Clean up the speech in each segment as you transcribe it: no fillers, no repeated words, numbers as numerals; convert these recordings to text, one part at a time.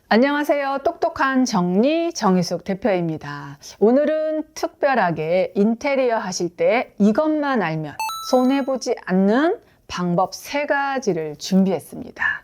안녕하세요. 똑똑한 정리 정희숙 대표입니다. 오늘은 특별하게 인테리어 하실 때 이것만 알면 손해보지 않는 방법 3가지를 준비했습니다.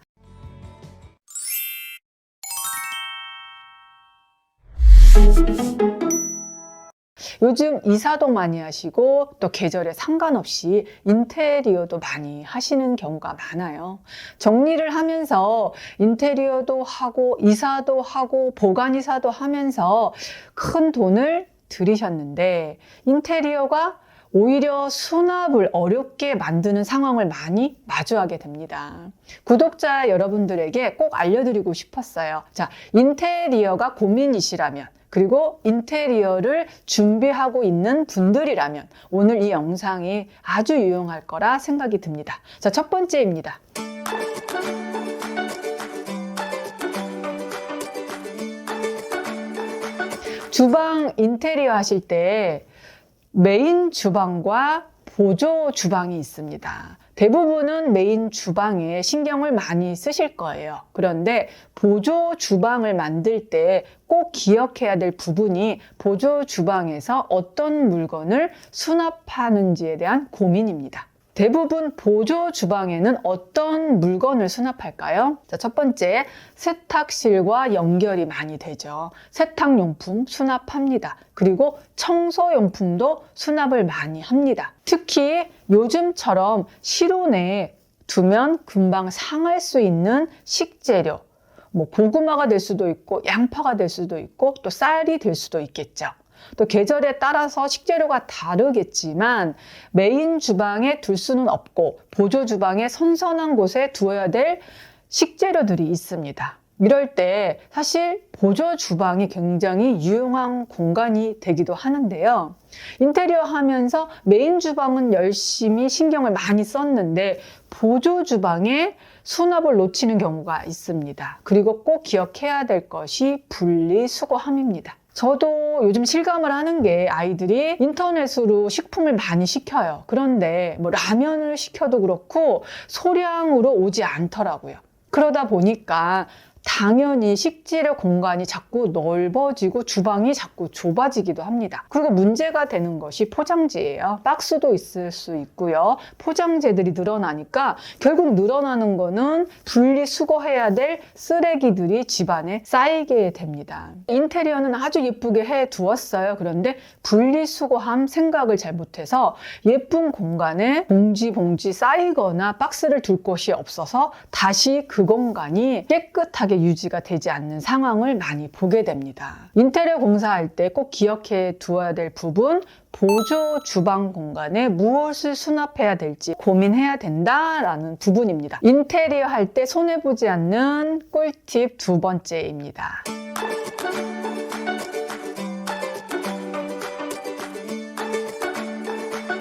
요즘 이사도 많이 하시고 또 계절에 상관없이 인테리어도 많이 하시는 경우가 많아요. 정리를 하면서 인테리어도 하고 이사도 하고 보관이사도 하면서 큰 돈을 들이셨는데 인테리어가 오히려 수납을 어렵게 만드는 상황을 많이 마주하게 됩니다. 구독자 여러분들에게 꼭 알려드리고 싶었어요. 자, 인테리어가 고민이시라면 그리고 인테리어를 준비하고 있는 분들이라면 오늘 이 영상이 아주 유용할 거라 생각이 듭니다. 자, 첫 번째입니다. 주방 인테리어 하실 때 메인 주방과 보조 주방이 있습니다. 대부분은 메인 주방에 신경을 많이 쓰실 거예요. 그런데 보조 주방을 만들 때 꼭 기억해야 될 부분이 보조 주방에서 어떤 물건을 수납하는지에 대한 고민입니다. 대부분 보조 주방에는 어떤 물건을 수납할까요? 자, 첫 번째, 세탁실과 연결이 많이 되죠. 세탁용품 수납합니다. 그리고 청소용품도 수납을 많이 합니다. 특히 요즘처럼 실온에 두면 금방 상할 수 있는 식재료, 고구마가 될 수도 있고 양파가 될 수도 있고 또 쌀이 될 수도 있겠죠. 또 계절에 따라서 식재료가 다르겠지만 메인 주방에 둘 수는 없고 보조 주방에 선선한 곳에 두어야 될 식재료들이 있습니다. 이럴 때 사실 보조 주방이 굉장히 유용한 공간이 되기도 하는데요. 인테리어 하면서 메인 주방은 열심히 신경을 많이 썼는데 보조 주방에 수납을 놓치는 경우가 있습니다. 그리고 꼭 기억해야 될 것이 분리수거함입니다. 저도 요즘 실감을 하는 게 아이들이 인터넷으로 식품을 많이 시켜요. 그런데 라면을 시켜도 그렇고 소량으로 오지 않더라고요. 그러다 보니까 당연히 식재료 공간이 자꾸 넓어지고 주방이 자꾸 좁아지기도 합니다. 그리고 문제가 되는 것이 포장지예요. 박스도 있을 수 있고요. 포장재들이 늘어나니까 결국 늘어나는 거는 분리수거해야 될 쓰레기들이 집안에 쌓이게 됩니다. 인테리어는 아주 예쁘게 해두었어요. 그런데 분리수거함 생각을 잘 못해서 예쁜 공간에 봉지 쌓이거나 박스를 둘 곳이 없어서 다시 그 공간이 깨끗하게 유지가 되지 않는 상황을 많이 보게 됩니다. 인테리어 공사할 때 꼭 기억해 두어야 될 부분, 보조 주방 공간에 무엇을 수납해야 될지 고민해야 된다라는 부분입니다. 인테리어 할 때 손해보지 않는 꿀팁 2번째입니다.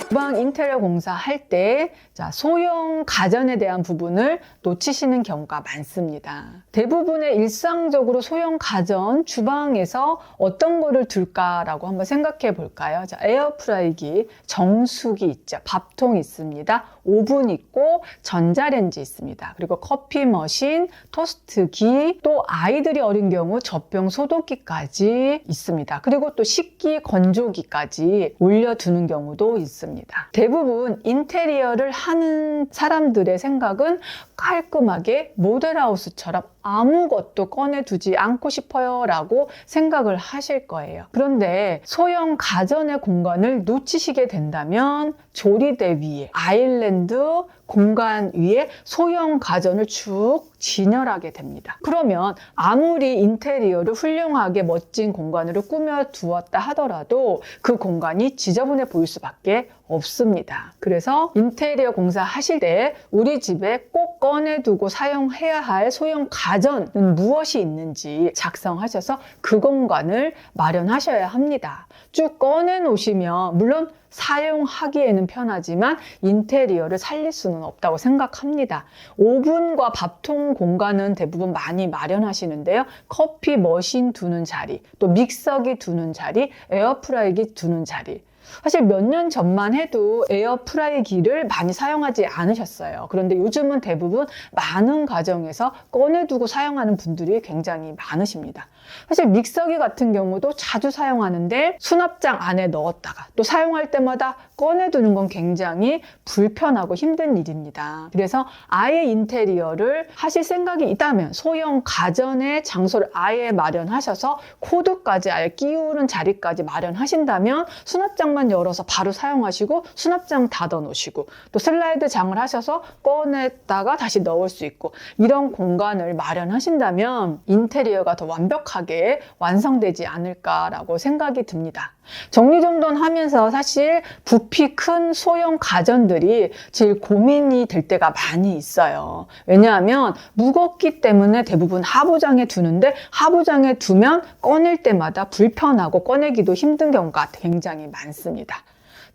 주방 인테리어 공사할 때 소형 가전에 대한 부분을 놓치시는 경우가 많습니다. 대부분의 일상적으로 소형 가전 주방에서 어떤 거를 둘까라고 한번 생각해 볼까요? 에어프라이기, 정수기 있죠. 밥통 있습니다. 오븐 있고 전자레인지 있습니다. 그리고 커피 머신, 토스트기, 또 아이들이 어린 경우 젖병 소독기까지 있습니다. 그리고 또 식기 건조기까지 올려두는 경우도 있습니다. 대부분 인테리어를 하는 사람들의 생각은 깔끔하게 모델하우스처럼 아무것도 꺼내두지 않고 싶어요 라고 생각을 하실 거예요. 그런데 소형 가전의 공간을 놓치시게 된다면 조리대 위에 아일랜드 공간 위에 소형 가전을 쭉 진열하게 됩니다. 그러면 아무리 인테리어를 훌륭하게 멋진 공간으로 꾸며 두었다 하더라도 그 공간이 지저분해 보일 수밖에 없습니다. 그래서 인테리어 공사 하실 때 우리 집에 꼭 꺼내두고 사용해야 할 소형 가전은 무엇이 있는지 작성하셔서 그 공간을 마련하셔야 합니다. 쭉 꺼내 놓으시면 물론 사용하기에는 편하지만 인테리어를 살릴 수는 없다고 생각합니다. 오븐과 밥통 공간은 대부분 많이 마련하시는데요. 커피 머신 두는 자리, 또 믹서기 두는 자리, 에어프라이기 두는 자리, 사실 몇 년 전만 해도 에어프라이기를 많이 사용하지 않으셨어요. 그런데 요즘은 대부분 많은 가정에서 꺼내두고 사용하는 분들이 굉장히 많으십니다. 사실 믹서기 같은 경우도 자주 사용하는데 수납장 안에 넣었다가 또 사용할 때마다 꺼내두는 건 굉장히 불편하고 힘든 일입니다. 그래서 아예 인테리어를 하실 생각이 있다면 소형 가전의 장소를 아예 마련하셔서 코드까지 아예 끼우는 자리까지 마련하신다면 수납장만 열어서 바로 사용하시고 수납장 닫아 놓으시고 또 슬라이드 장을 하셔서 꺼냈다가 다시 넣을 수 있고 이런 공간을 마련하신다면 인테리어가 더 완벽하게 완성되지 않을까라고 생각이 듭니다. 정리정돈하면서 사실 부피 큰 소형 가전들이 제일 고민이 될 때가 많이 있어요. 왜냐하면 무겁기 때문에 대부분 하부장에 두는데 하부장에 두면 꺼낼 때마다 불편하고 꺼내기도 힘든 경우가 굉장히 많습니다.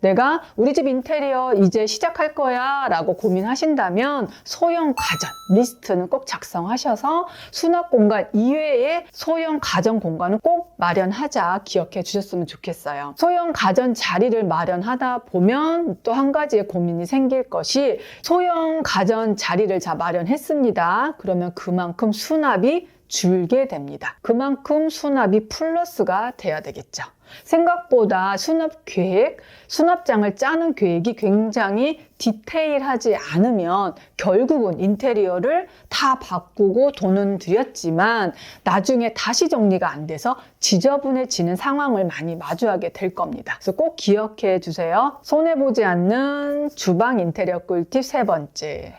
내가 우리 집 인테리어 이제 시작할 거야 라고 고민하신다면 소형 가전 리스트는 꼭 작성하셔서 수납 공간 이외에 소형 가전 공간은 꼭 마련하자 기억해 주셨으면 좋겠어요. 소형 가전 자리를 마련하다 보면 또 한 가지의 고민이 생길 것이 소형 가전 자리를 마련했습니다. 그러면 그만큼 수납이 줄게 됩니다. 그만큼 수납이 플러스가 돼야 되겠죠. 생각보다 수납 계획, 수납장을 짜는 계획이 굉장히 디테일하지 않으면 결국은 인테리어를 다 바꾸고 돈은 들였지만 나중에 다시 정리가 안 돼서 지저분해지는 상황을 많이 마주하게 될 겁니다. 그래서 꼭 기억해 주세요. 손해보지 않는 주방 인테리어 꿀팁 세 번째.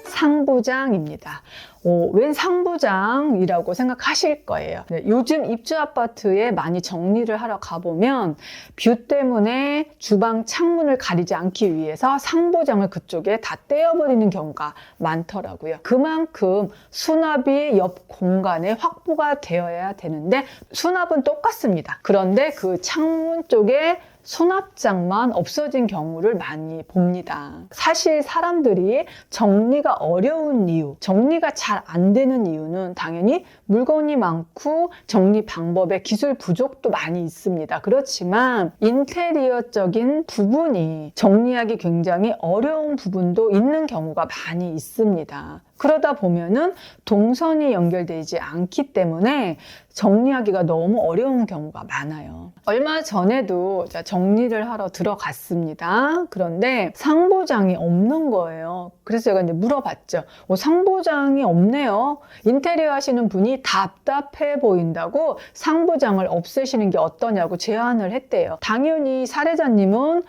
상부장입니다. 웬 상부장이라고 생각하실 거예요. 요즘 입주 아파트에 많이 정리를 하러 가보면 뷰 때문에 주방 창문을 가리지 않기 위해서 상부장을 그쪽에 다 떼어버리는 경우가 많더라고요. 그만큼 수납이 옆 공간에 확보가 되어야 되는데 수납은 똑같습니다. 그런데 그 창문 쪽에 수납장만 없어진 경우를 많이 봅니다. 사실 사람들이 정리가 어려운 이유, 정리가 잘 안 되는 이유는 당연히 물건이 많고 정리 방법에 기술 부족도 많이 있습니다. 그렇지만 인테리어적인 부분이 정리하기 굉장히 어려운 부분도 있는 경우가 많이 있습니다. 그러다 보면은 동선이 연결되지 않기 때문에 정리하기가 너무 어려운 경우가 많아요. 얼마 전에도 정리를 하러 들어갔습니다. 그런데 상부장이 없는 거예요. 그래서 제가 이제 물어봤죠. 상부장이 없네요. 인테리어 하시는 분이 답답해 보인다고 상부장을 없애시는 게 어떠냐고 제안을 했대요. 당연히 사례자님은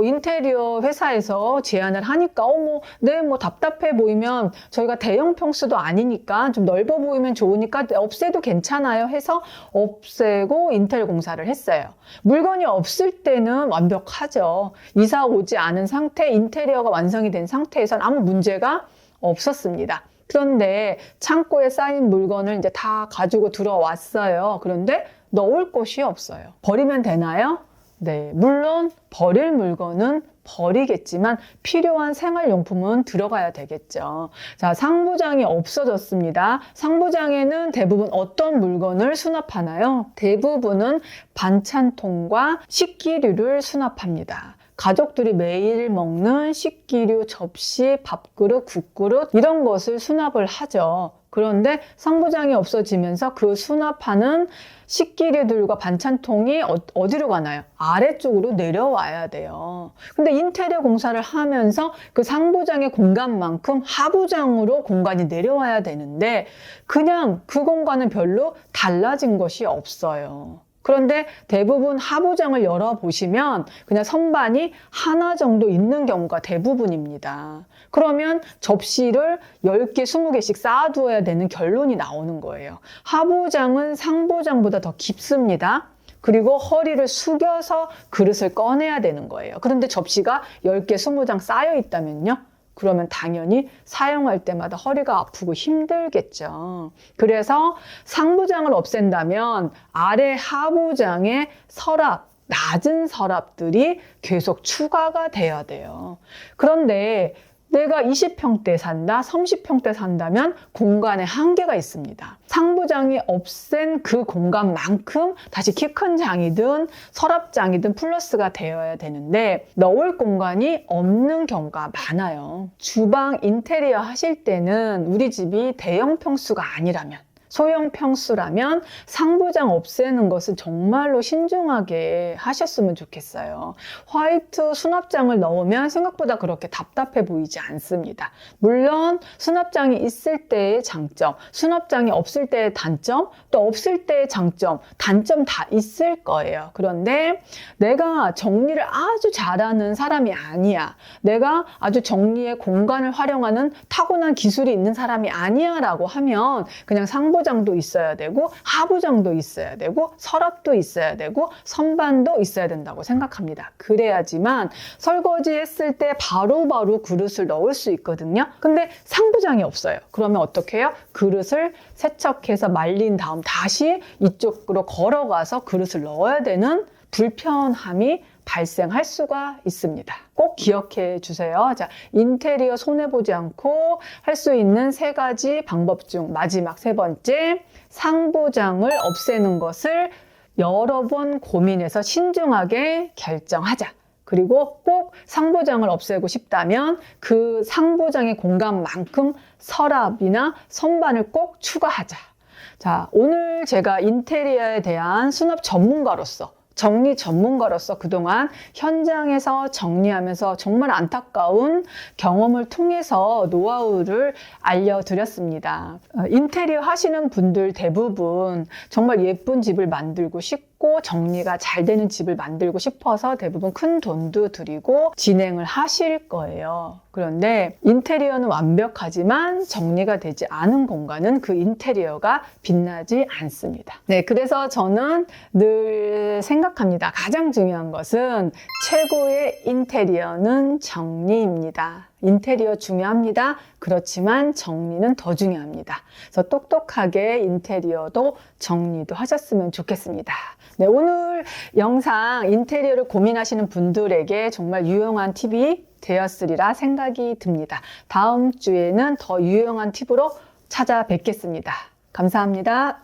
인테리어 회사에서 제안을 하니까 네, 답답해 보이면 저희가 대형 평수도 아니니까 좀 넓어 보이면 좋으니까 없애도 괜찮아요 해서 없애고 인테리어 공사를 했어요. 물건이 없을 때는 완벽하죠. 이사 오지 않은 상태, 인테리어가 완성이 된 상태에서는 아무 문제가 없었습니다. 그런데 창고에 쌓인 물건을 이제 다 가지고 들어왔어요. 그런데 넣을 곳이 없어요. 버리면 되나요? 네, 물론 버릴 물건은 버리겠지만 필요한 생활용품은 들어가야 되겠죠. 자, 상부장이 없어졌습니다. 상부장에는 대부분 어떤 물건을 수납하나요? 대부분은 반찬통과 식기류를 수납합니다. 가족들이 매일 먹는 식기류, 접시, 밥그릇, 국그릇 이런 것을 수납을 하죠. 그런데 상부장이 없어지면서 그 수납하는 식기류들과 반찬통이 어디로 가나요? 아래쪽으로 내려와야 돼요. 근데 인테리어 공사를 하면서 그 상부장의 공간만큼 하부장으로 공간이 내려와야 되는데 그냥 그 공간은 별로 달라진 것이 없어요. 그런데 대부분 하부장을 열어보시면 그냥 선반이 하나 정도 있는 경우가 대부분입니다. 그러면 접시를 10개, 20개씩 쌓아두어야 되는 결론이 나오는 거예요. 하부장은 상부장보다 더 깊습니다. 그리고 허리를 숙여서 그릇을 꺼내야 되는 거예요. 그런데 접시가 10개, 20장 쌓여 있다면요? 그러면 당연히 사용할 때마다 허리가 아프고 힘들겠죠. 그래서 상부장을 없앤다면 아래 하부장의 서랍, 낮은 서랍들이 계속 추가가 돼야 돼요. 그런데 내가 20평대 산다, 30평대 산다면 공간의 한계가 있습니다. 상부장이 없앤 그 공간만큼 다시 키 큰 장이든 서랍장이든 플러스가 되어야 되는데 넣을 공간이 없는 경우가 많아요. 주방 인테리어 하실 때는 우리 집이 대형 평수가 아니라면, 소형 평수라면 상부장 없애는 것은 정말로 신중하게 하셨으면 좋겠어요. 화이트 수납장을 넣으면 생각보다 그렇게 답답해 보이지 않습니다. 물론 수납장이 있을 때의 장점, 수납장이 없을 때의 단점, 또 없을 때의 장점, 단점 다 있을 거예요. 그런데 내가 정리를 아주 잘하는 사람이 아니야. 내가 아주 정리의 공간을 활용하는 타고난 기술이 있는 사람이 아니야 라고 하면 그냥 상부장도 있어야 되고 하부장도 있어야 되고 서랍도 있어야 되고 선반도 있어야 된다고 생각합니다. 그래야지만 설거지 했을 때 바로바로 그릇을 넣을 수 있거든요. 근데 상부장이 없어요. 그러면 어떻게 해요? 그릇을 세척해서 말린 다음 다시 이쪽으로 걸어가서 그릇을 넣어야 되는 불편함이 발생할 수가 있습니다. 꼭 기억해 주세요. 자, 인테리어 손해보지 않고 할 수 있는 3가지 방법 중 마지막 3번째, 상부장을 없애는 것을 여러 번 고민해서 신중하게 결정하자. 그리고 꼭 상부장을 없애고 싶다면 그 상부장의 공간만큼 서랍이나 선반을 꼭 추가하자. 자, 오늘 제가 인테리어에 대한 수납 전문가로서, 정리 전문가로서 그동안 현장에서 정리하면서 정말 안타까운 경험을 통해서 노하우를 알려드렸습니다. 인테리어 하시는 분들 대부분 정말 예쁜 집을 만들고 싶고 정리가 잘 되는 집을 만들고 싶어서 대부분 큰 돈도 들이고 진행을 하실 거예요. 그런데 인테리어는 완벽하지만 정리가 되지 않은 공간은 그 인테리어가 빛나지 않습니다. 네, 그래서 저는 늘 생각합니다. 가장 중요한 것은 최고의 인테리어는 정리입니다. 인테리어 중요합니다. 그렇지만 정리는 더 중요합니다. 그래서 똑똑하게 인테리어도 정리도 하셨으면 좋겠습니다. 네, 오늘 영상 인테리어를 고민하시는 분들에게 정말 유용한 팁이 되었으리라 생각이 듭니다. 다음 주에는 더 유용한 팁으로 찾아뵙겠습니다. 감사합니다.